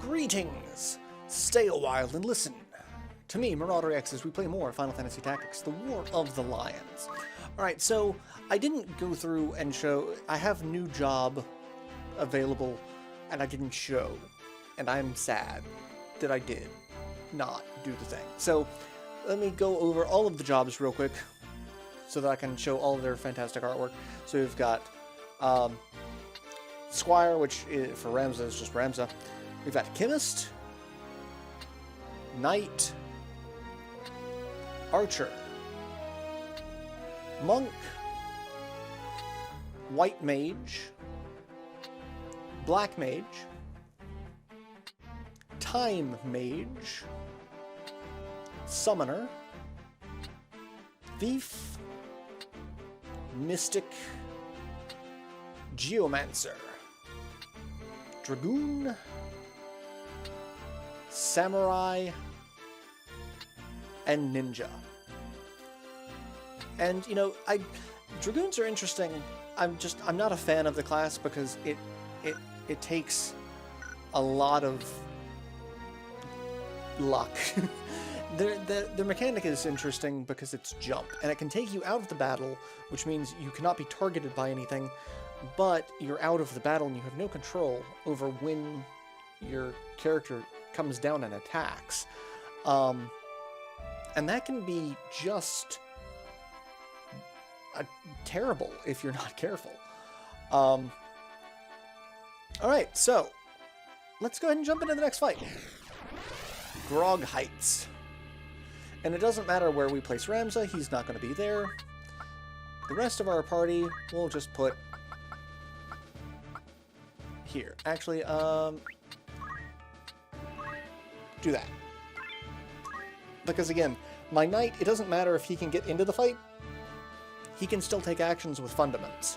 Greetings! Stay a while and listen. To me, Marauder X, as we play more Final Fantasy Tactics, the War of the Lions. Alright, so I didn't go through and show... I have new job available, and I didn't show. And I'm sad that I did not do the thing. So, let me go over all of the jobs real quick, so that I can show all of their fantastic artwork. So we've got Squire, which is, for Ramza is just Ramza. We've got Chemist, Knight, Archer, Monk, White Mage, Black Mage, Time Mage, Summoner, Thief, Mystic, Geomancer, Dragoon, Samurai, and Ninja. And, you know, Dragoons are interesting. I'm not a fan of the class because it takes a lot of luck. The mechanic is interesting because it's jump, and it can take you out of the battle, which means you cannot be targeted by anything, but you're out of the battle and you have no control over when your character comes down and attacks. And that can be just terrible if you're not careful. Alright, so let's go ahead and jump into the next fight. Grog Heights. And it doesn't matter where we place Ramza, he's not going to be there. The rest of our party, we'll just put here. Actually, do that. Because again, my knight, it doesn't matter if he can get into the fight, he can still take actions with fundaments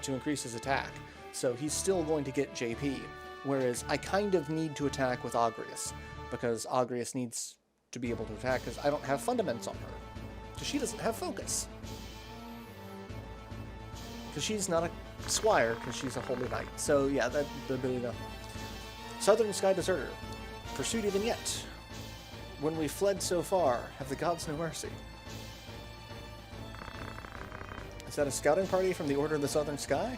to increase his attack. So he's still going to get JP. Whereas I kind of need to attack with Agrias, because Agrias needs to be able to attack because I don't have fundaments on her. Because she doesn't have focus. Because she's not a squire, because she's a holy knight. So yeah, the ability to... Southern Sky Deserter. Pursued even yet. When we fled so far, have the gods no mercy. Is that a scouting party from the Order of the Southern Sky?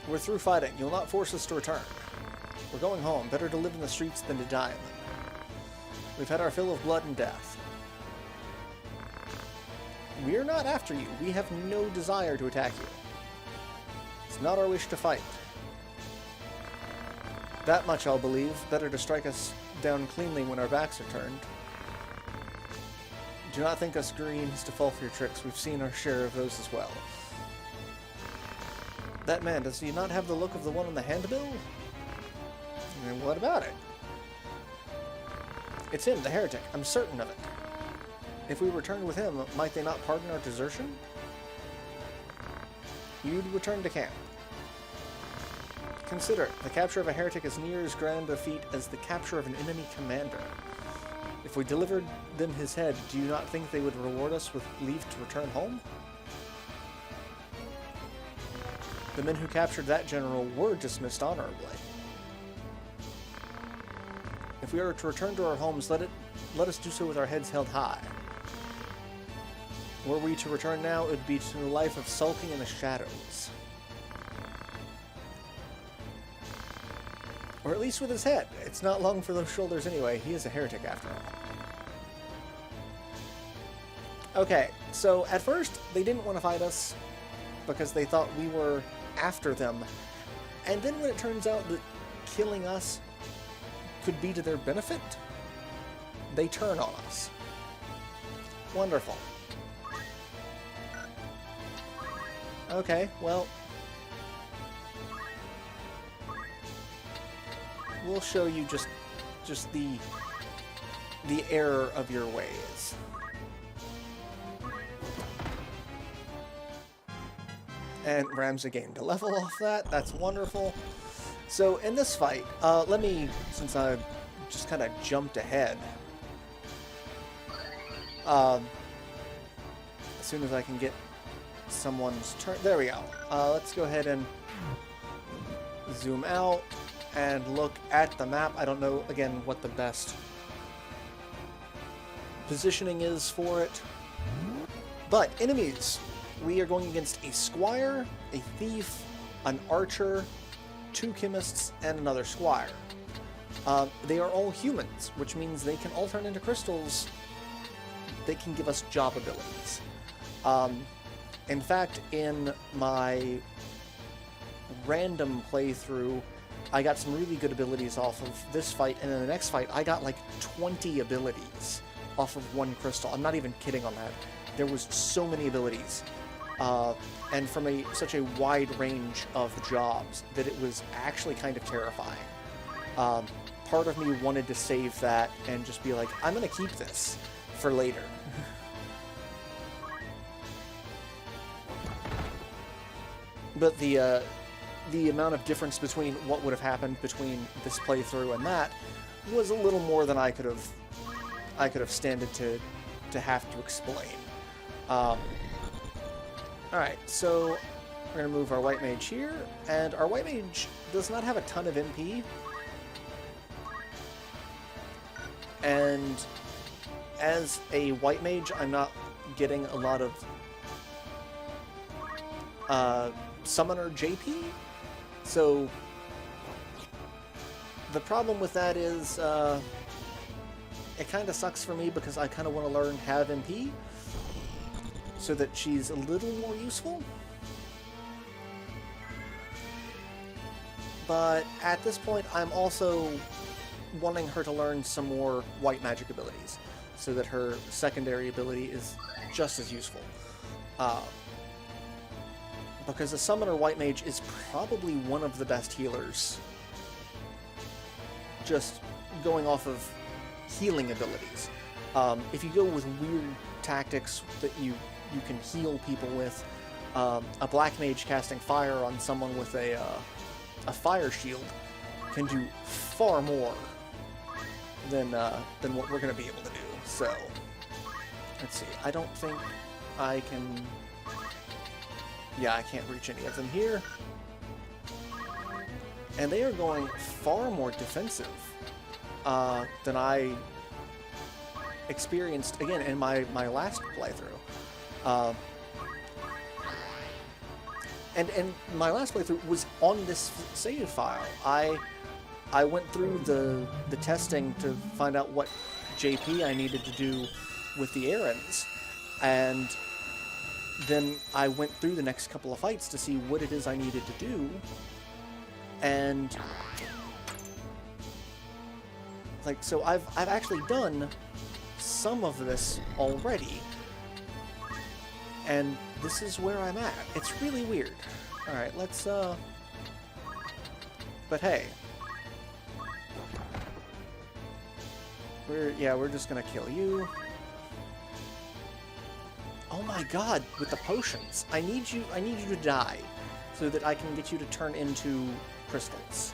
We're through fighting. You'll not force us to return. We're going home. Better to live in the streets than to die in them. We've had our fill of blood and death. We're not after you. We have no desire to attack you. It's not our wish to fight. That much I'll believe. Better to strike us down cleanly when our backs are turned. Do not think us greens to fall for your tricks. We've seen our share of those as well. That man, does he not have the look of the one on the handbill? And what about it? It's him, the heretic. I'm certain of it. If we returned with him, might they not pardon our desertion? You'd return to camp. Consider it. The capture of a heretic is near as grand a feat as the capture of an enemy commander. If we delivered them his head, do you not think they would reward us with leave to return home? The men who captured that general were dismissed honorably. If we are to return to our homes, let us do so with our heads held high. Were we to return now, it would be to a life of sulking in the shadows. Or at least with his head. It's not long for those shoulders anyway. He is a heretic after all. Okay, so at first, they didn't want to fight us because they thought we were after them. And then when it turns out that killing us could be to their benefit, they turn on us. Wonderful. Okay, well, we'll show you just the error of your ways. And Ramza gained a level off that. That's wonderful. So in this fight, let me, since I just kind of jumped ahead, as soon as I can get someone's turn. There we go. Let's go ahead and zoom out. and look at the map. I don't know, again, what the best positioning is for it. But enemies, we are going against a squire, a thief, an archer, 2 chemists, and another squire. They are all humans, which means they can all turn into crystals. They can give us job abilities. In fact, in my random playthrough, I got some really good abilities off of this fight, and in the next fight, I got like 20 abilities off of 1 crystal. I'm not even kidding on that. There was so many abilities, and from such a wide range of jobs that it was actually kind of terrifying. Part of me wanted to save that and just be like, I'm gonna keep this for later. But the amount of difference between what would have happened between this playthrough and that was a little more than I could have standed to have to explain. Alright, so we're going to move our white mage here, and our white mage does not have a ton of MP. And as a white mage, I'm not getting a lot of summoner JP, so the problem with that is it kind of sucks for me because I kind of want to learn Have MP so that she's a little more useful. But at this point, I'm also wanting her to learn some more white magic abilities so that her secondary ability is just as useful. Because a summoner white mage is probably one of the best healers, just going off of healing abilities. If you go with weird tactics that you can heal people with, a black mage casting fire on someone with a fire shield can do far more than what we're going to be able to do. So, let's see. I don't think I can... Yeah, I can't reach any of them here. And they are going far more defensive than I experienced, again, in my last playthrough. And my last playthrough was on this save file. I went through the testing to find out what JP I needed to do with the errands, and then I went through the next couple of fights to see what it is I needed to do, and like, so I've actually done some of this already, and this is where I'm at. It's really weird. Alright, let's but hey, we're just gonna kill you. Oh my god, with the potions. I need you to die so that I can get you to turn into crystals.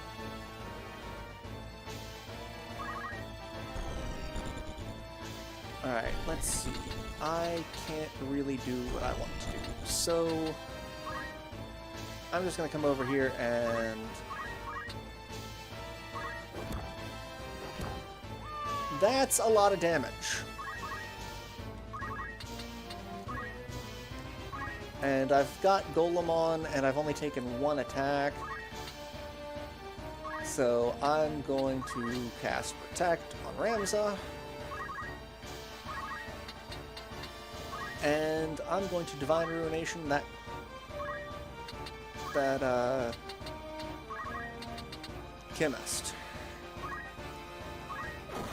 Alright, let's see. I can't really do what I want to do. So I'm just gonna come over here and that's a lot of damage. And I've got Golem on, and I've only taken 1 attack. So I'm going to cast Protect on Ramza. And I'm going to Divine Ruination that Chemist.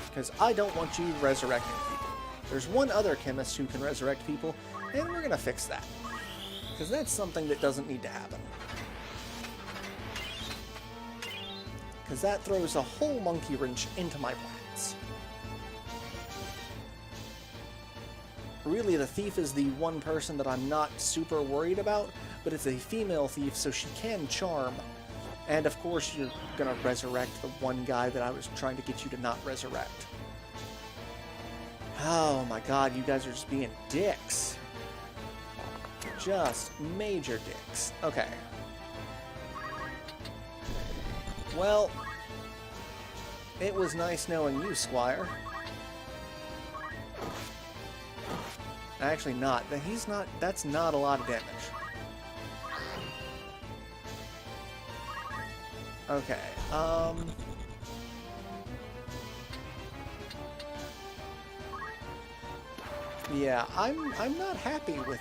Because I don't want you resurrecting people. There's one other Chemist who can resurrect people, and we're going to fix that. Because that's something that doesn't need to happen. Because that throws a whole monkey wrench into my plans. Really, the thief is the one person that I'm not super worried about, but it's a female thief, so she can charm. And of course, you're gonna resurrect the one guy that I was trying to get you to not resurrect. Oh my god, you guys are just being dicks. Just major dicks. Okay. Well, It was nice knowing you, Squire. Actually not. He's not... That's not a lot of damage. Okay, yeah, I'm not happy with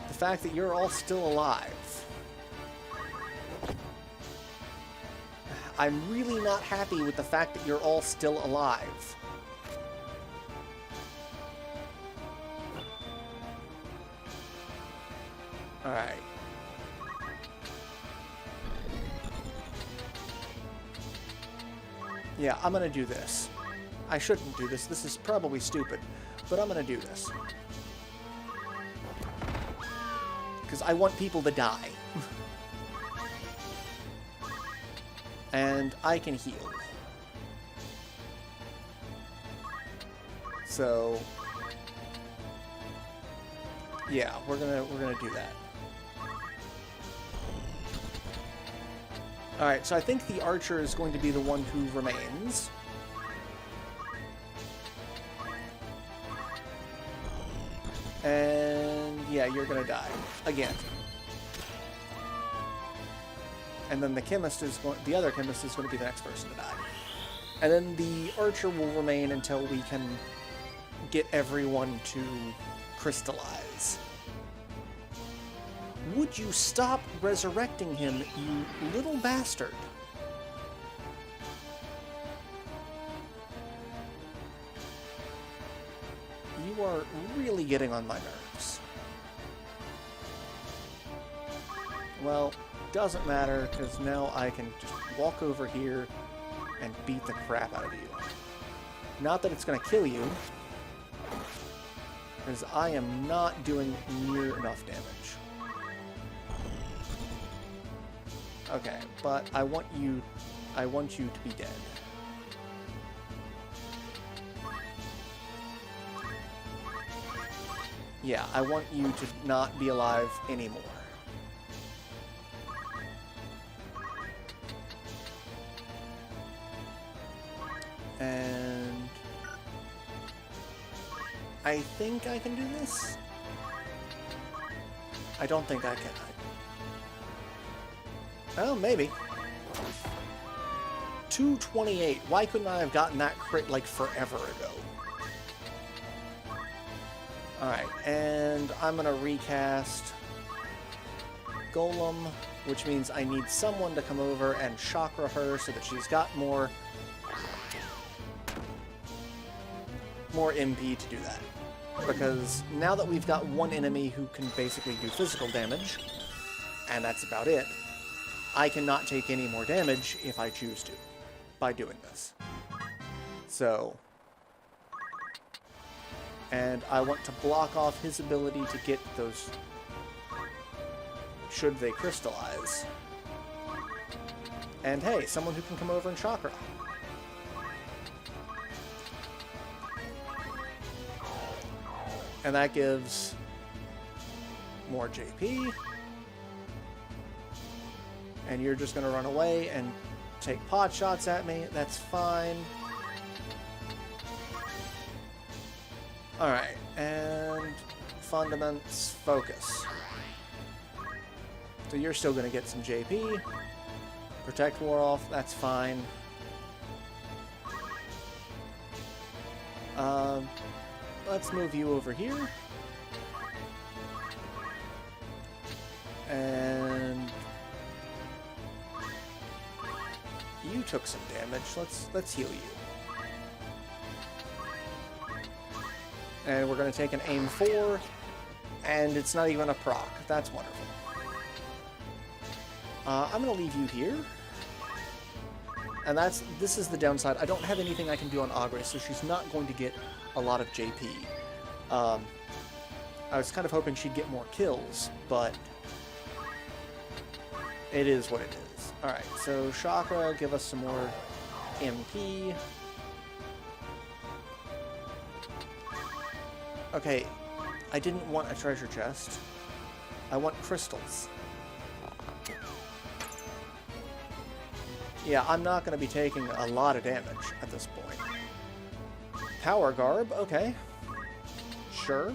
the fact that you're all still alive. I'm really not happy with the fact that you're all still alive. Alright. Yeah, I'm gonna do this. I shouldn't do this. This is probably stupid, but I'm gonna do this. Because I want people to die. And I can heal. So yeah, we're gonna do that. Alright, so I think the archer is going to be the one who remains. And yeah, you're gonna die. Again. And then the chemist is going, the other chemist is going to be the next person to die. And then the archer will remain until we can get everyone to crystallize. Would you stop resurrecting him, you little bastard? You are really getting on my nerves. Well, doesn't matter, because now I can just walk over here and beat the crap out of you. Not that it's going to kill you, because I am not doing near enough damage. Okay, but I want you to be dead. Yeah, I want you to not be alive anymore. And I think I can do this? I don't think I can. Oh, maybe. 228. Why couldn't I have gotten that crit like forever ago? Alright, and I'm gonna recast Golem, which means I need someone to come over and chakra her so that she's got more MP to do that. Because now that we've got one enemy who can basically do physical damage, and that's about it, I cannot take any more damage if I choose to, by doing this. So, and I want to block off his ability to get those, should they crystallize. And hey, someone who can come over and chakra. And that gives more JP. And you're just going to run away and take pot shots at me. That's fine. Alright, and Fundaments, focus. So you're still going to get some JP. Protect wore off, that's fine. Let's move you over here. And you took some damage. Let's heal you. And we're going to take an aim 4, and it's not even a proc. That's wonderful. I'm going to leave you here. And this is the downside. I don't have anything I can do on Agres, so she's not going to get a lot of JP. I was kind of hoping she'd get more kills, but it is what it is. Alright, so Chakra, give us some more MP. Okay, I didn't want a treasure chest. I want crystals. Yeah, I'm not going to be taking a lot of damage at this point. Power Garb, okay. Sure.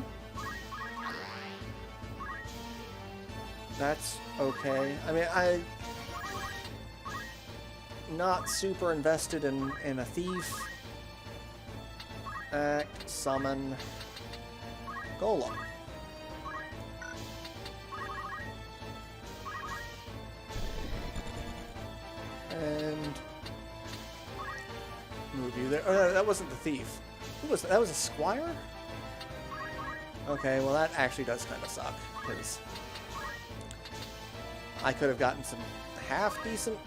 That's okay. I mean, I'm not super invested in a thief. Act, summon, Golem. And move you there. Oh, no, that wasn't the thief. Who was that? That was a squire? Okay, well that actually does kind of suck, because I could have gotten some half-decent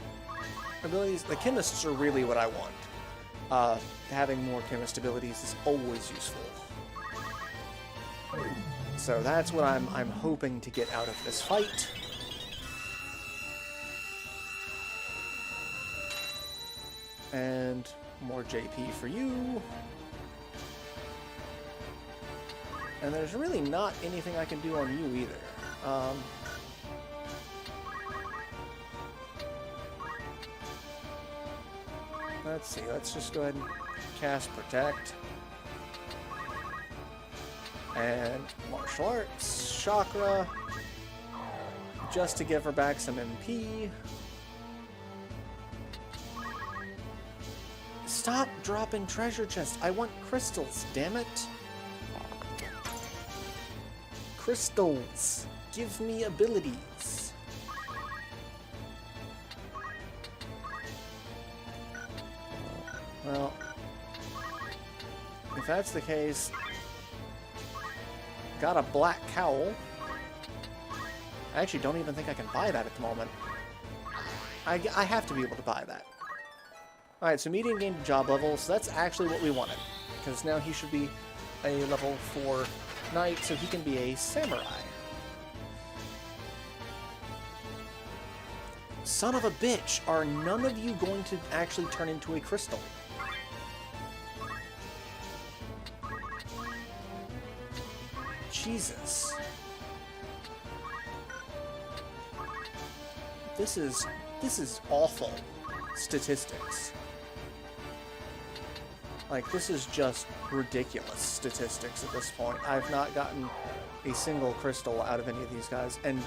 abilities. The chemists are really what I want. Having more chemist abilities is always useful. So that's what I'm hoping to get out of this fight. And more JP for you. And there's really not anything I can do on you either. Let's see, let's just go ahead and cast Protect. And Martial Arts, Chakra, just to give her back some MP. Stop dropping treasure chests. I want crystals, damn it. Crystals. Give me abilities. Well, if that's the case, got a black cowl. I actually don't even think I can buy that at the moment. I have to be able to buy that. Alright, so medium gained job level, so that's actually what we wanted. Because now he should be a level 4 knight, so he can be a samurai. Son of a bitch, are none of you going to actually turn into a crystal? Jesus. This is awful statistics. Like, this is just ridiculous statistics at this point. I've not gotten a single crystal out of any of these guys, and...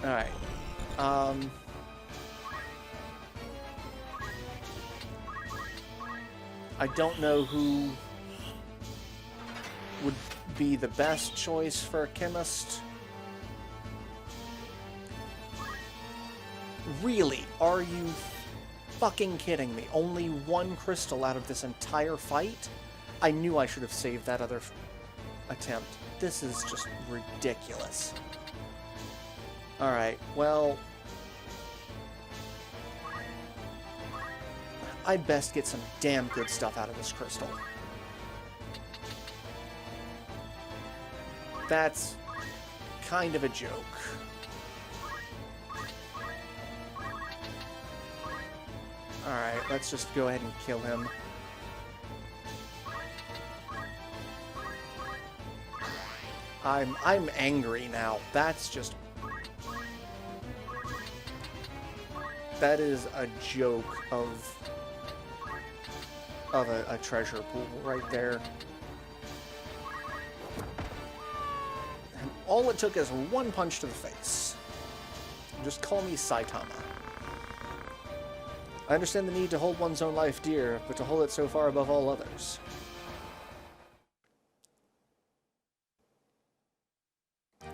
Alright. I don't know who would be the best choice for a chemist. Really? Are you fucking kidding me? Only one crystal out of this entire fight? I knew I should have saved that other attempt. This is just ridiculous. Alright, well... I'd best get some damn good stuff out of this crystal. That's kind of a joke. Alright, let's just go ahead and kill him. I'm angry now. That's just... That is a joke of a treasure pool right there. And all it took is one punch to the face. Just call me Saitama. I understand the need to hold one's own life dear, but to hold it so far above all others.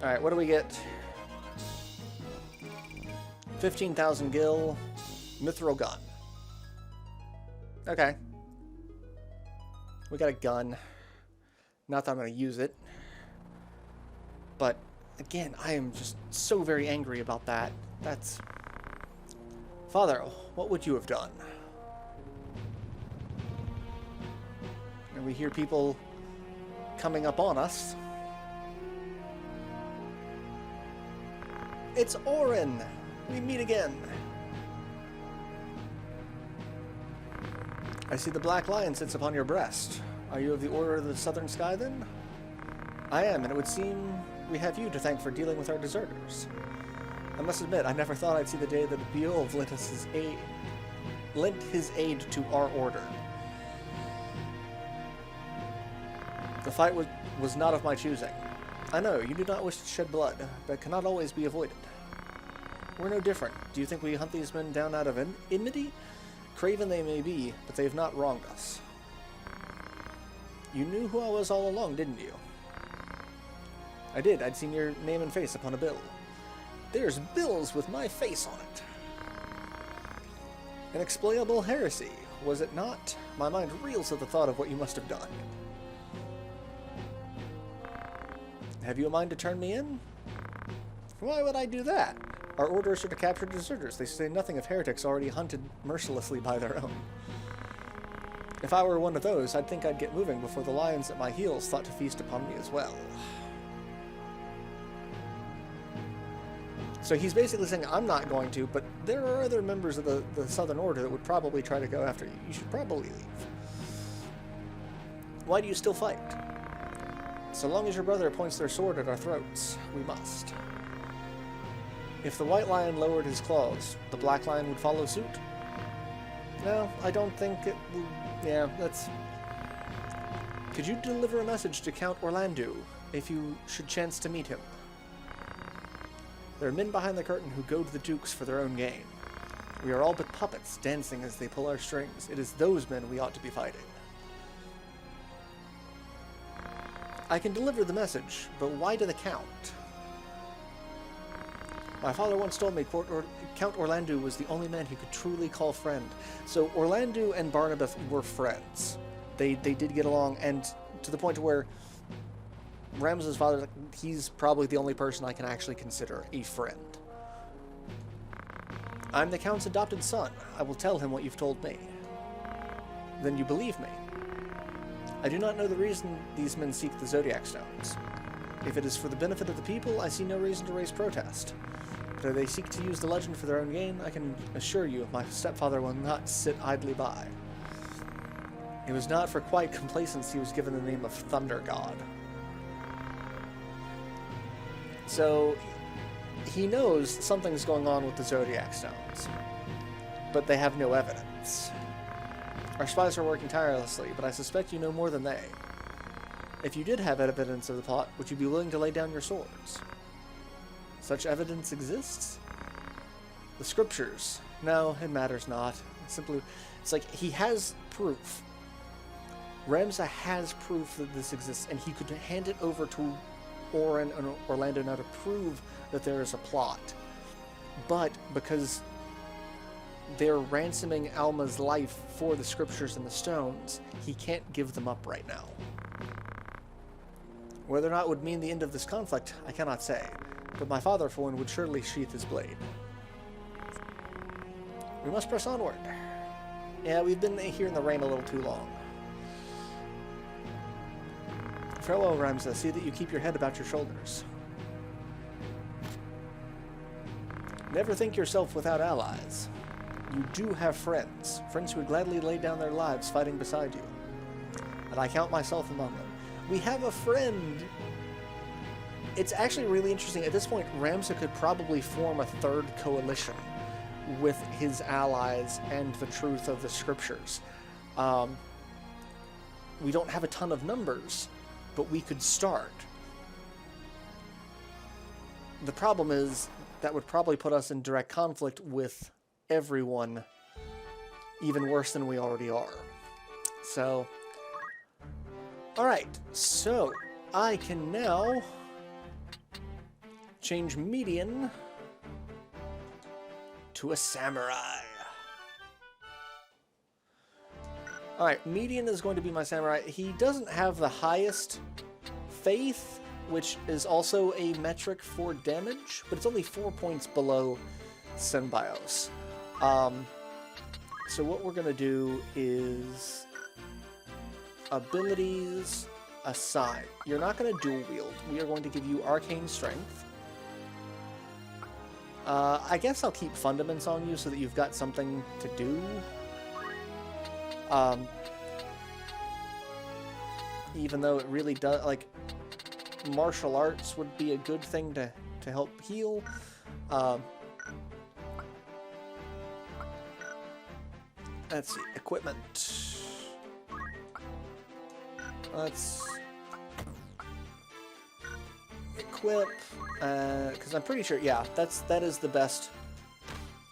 Alright, what do we get? 15,000 gil, mithril gun. Okay. We got a gun. Not that I'm going to use it. But, again, I am just so very angry about that. That's... Father, what would you have done? And we hear people coming up on us. It's Orin! We meet again! I see the black lion sits upon your breast. Are you of the Order of the Southern Sky, then? I am, and it would seem we have you to thank for dealing with our deserters. I must admit, I never thought I'd see the day that Beowulf lent his aid to our order. The fight was not of my choosing. I know, you do not wish to shed blood, but cannot always be avoided. We're no different. Do you think we hunt these men down out of enmity? Craven they may be, but they have not wronged us. You knew who I was all along, didn't you? I did. I'd seen your name and face upon a bill. There's bills with my face on it. Inexplicable heresy, was it not? My mind reels at the thought of what you must have done. Have you a mind to turn me in? Why would I do that? Our orders are to capture deserters. They say nothing of heretics already hunted mercilessly by their own. If I were one of those, I'd think I'd get moving before the lions at my heels thought to feast upon me as well. So he's basically saying, I'm not going to, but there are other members of the Southern Order that would probably try to go after you. You should probably leave. Why do you still fight? So long as your brother points their sword at our throats, we must. If the white lion lowered his claws, the black lion would follow suit? No, I don't think it will. Yeah, that's... Could you deliver a message to Count Orlando if you should chance to meet him? There are men behind the curtain who goad the dukes for their own gain. We are all but puppets, dancing as they pull our strings. It is those men we ought to be fighting. I can deliver the message, but why to the Count? My father once told me Count Orlando was the only man he could truly call friend. So Orlando and Barnabas were friends. They did get along, and to the point where Ramses' father, he's probably the only person I can actually consider a friend. I'm the Count's adopted son. I will tell him what you've told me. Then you believe me. I do not know the reason these men seek the Zodiac Stones. If it is for the benefit of the people, I see no reason to raise protest. But if they seek to use the legend for their own gain, I can assure you my stepfather will not sit idly by. It was not for quiet complacence he was given the name of Thunder God. So, he knows something's going on with the Zodiac Stones, but they have no evidence. Our spies are working tirelessly, but I suspect you know more than they. If you did have evidence of the plot, would you be willing to lay down your swords? Such evidence exists? The scriptures. No, it matters not. It's like, he has proof. Ramza has proof that this exists, and he could hand it over to Oren and Orlando now to prove that there is a plot. But because they're ransoming Alma's life for the scriptures and the stones, he can't give them up right now. Whether or not it would mean the end of this conflict, I cannot say, but my father, for one, would surely sheath his blade. We must press onward. Yeah, we've been here in the rain a little too long. Farewell, Ramza. See that you keep your head about your shoulders. Never think yourself without allies. You do have friends. Friends who would gladly lay down their lives fighting beside you. And I count myself among them. We have a friend. It's actually really interesting. At this point, Ramza could probably form a third coalition with his allies and the truth of the scriptures. We don't have a ton of numbers, but we could start. The problem is that would probably put us in direct conflict with everyone, even worse than we already are. So, alright, so I can now change median to a samurai. Alright, median is going to be my samurai. He doesn't have the highest faith, which is also a metric for damage, but it's only 4 points below Synbios. So what we're going to do is abilities aside. You're not going to dual wield. We are going to give you arcane strength. I guess I'll keep fundaments on you so that you've got something to do. Even though it really does, like, martial arts would be a good thing to help heal. Um, let's see, equipment. Let's equip, because I'm pretty sure, yeah, that is the best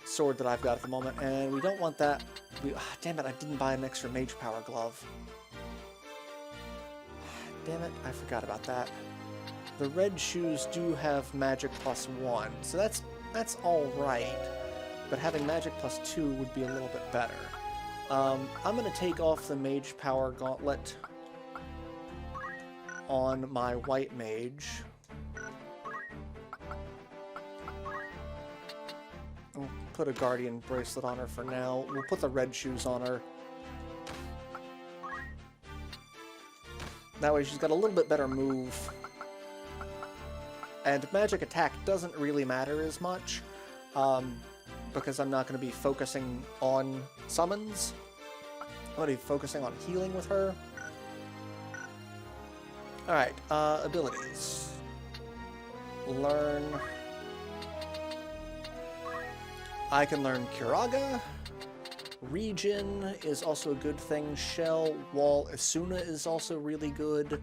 sword that I've got at the moment, and we don't want that. Damn it, I didn't buy an extra mage power glove. Damn it, I forgot about that. The red shoes do have magic +1, so that's all right, but having magic +2 would be a little bit better. I'm going to take off the mage power gauntlet on my white mage. We'll put a guardian bracelet on her for now. We'll put the red shoes on her. That way she's got a little bit better move. And magic attack doesn't really matter as much, because I'm not going to be focusing on summons. I'm going to be focusing on healing with her. Alright, abilities. Learn. I can learn Curaga. Regen is also a good thing. Shell, Wall, Asuna is also really good.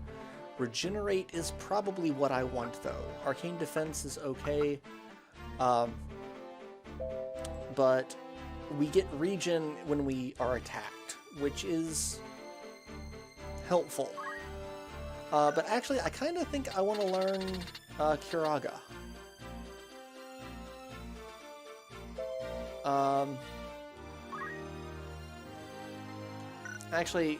Regenerate is probably what I want, though. Arcane Defense is okay. But we get regen when we are attacked, which is helpful. But actually, I kind of think I want to learn Curaga. Actually,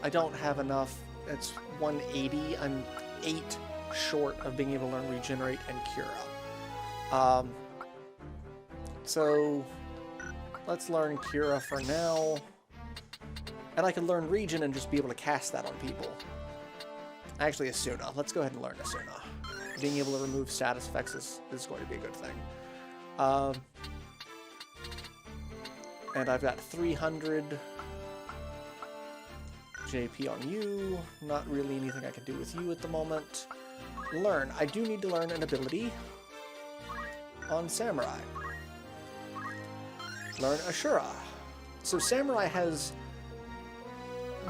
I don't have enough. It's 180. I'm 8 short of being able to learn Regenerate and Cura. So let's learn Cura for now. And I can learn Regen and just be able to cast that on people. Actually, Asuna. Let's go ahead and learn Asuna. Being able to remove status effects is going to be a good thing. And I've got 300 JP on you. Not really anything I can do with you at the moment. Learn. I do need to learn an ability on Samurai. Learn Ashura. So Samurai has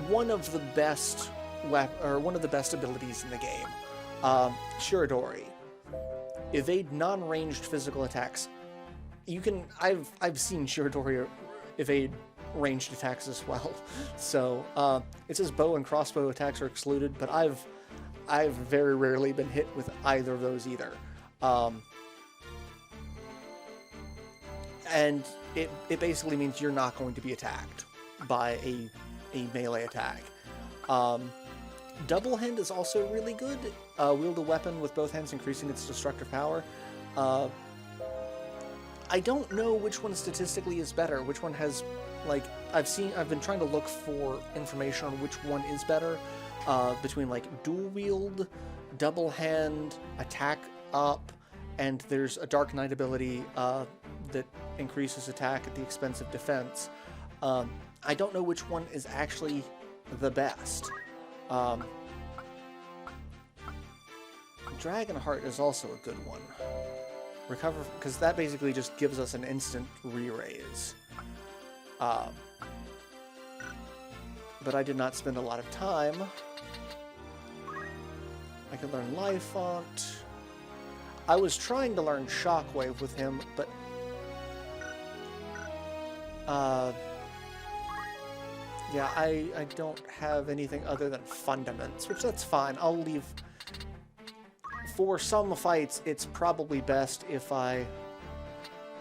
one of the best abilities in the game. Shiradori. Evade non-ranged physical attacks. You can. I've seen Shiradori evade ranged attacks as well. So it says bow and crossbow attacks are excluded, but I've very rarely been hit with either of those either. And it basically means you're not going to be attacked by a melee attack. Double hand is also really good. Wield a weapon with both hands, increasing its destructive power. I don't know which one statistically is better. Which one has, like, I've been trying to look for information on which one is better, between, like, dual wield, double hand, attack up, and there's a Dark Knight ability that increases attack at the expense of defense. I don't know which one is actually the best. Dragonheart is also a good one. Recover, because that basically just gives us an instant re-raise. But I did not spend a lot of time. I could learn Life Font. I was trying to learn Shockwave with him, but yeah, I don't have anything other than Fundaments, which that's fine. I'll leave. For some fights, it's probably best if I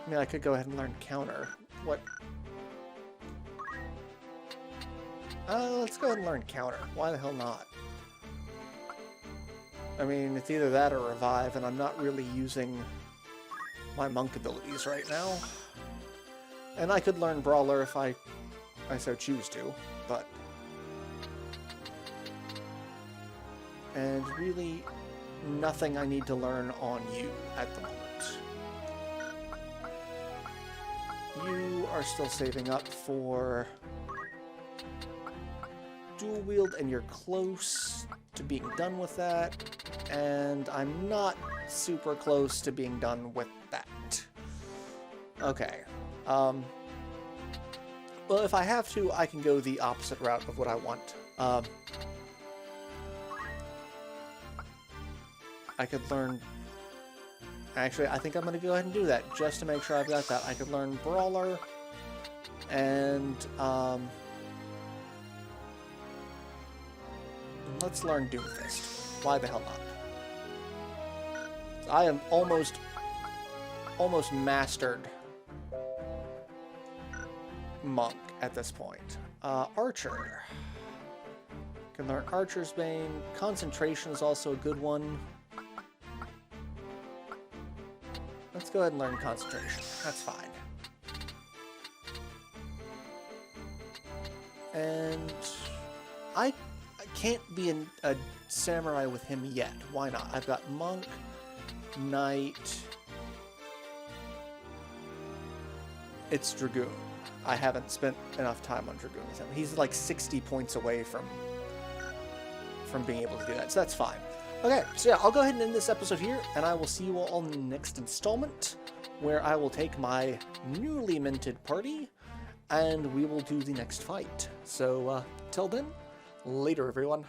mean, I could go ahead and learn Counter. What? Let's go ahead and learn Counter. Why the hell not? I mean, it's either that or Revive, and I'm not really using my Monk abilities right now. And I could learn Brawler if I so choose to, but... And really, nothing I need to learn on you at the moment. You are still saving up for... dual wield, and you're close to being done with that. And I'm not super close to being done with that. Okay. Well, if I have to, I can go the opposite route of what I want. I could learn... Actually, I think I'm going to go ahead and do that, just to make sure I've got that. I could learn Brawler, and, let's learn Doomfist. Why the hell not? I am almost mastered Monk at this point. Archer. Can learn Archer's Bane. Concentration is also a good one. Let's go ahead and learn Concentration. That's fine. And I can't be a samurai with him yet. Why not? I've got Monk, Knight. It's Dragoon. I haven't spent enough time on Dragoon with him. He's like 60 points away from being able to do that, so that's fine. Okay, so yeah, I'll go ahead and end this episode here, and I will see you all in the next installment, where I will take my newly minted party, and we will do the next fight. So, till then, later everyone.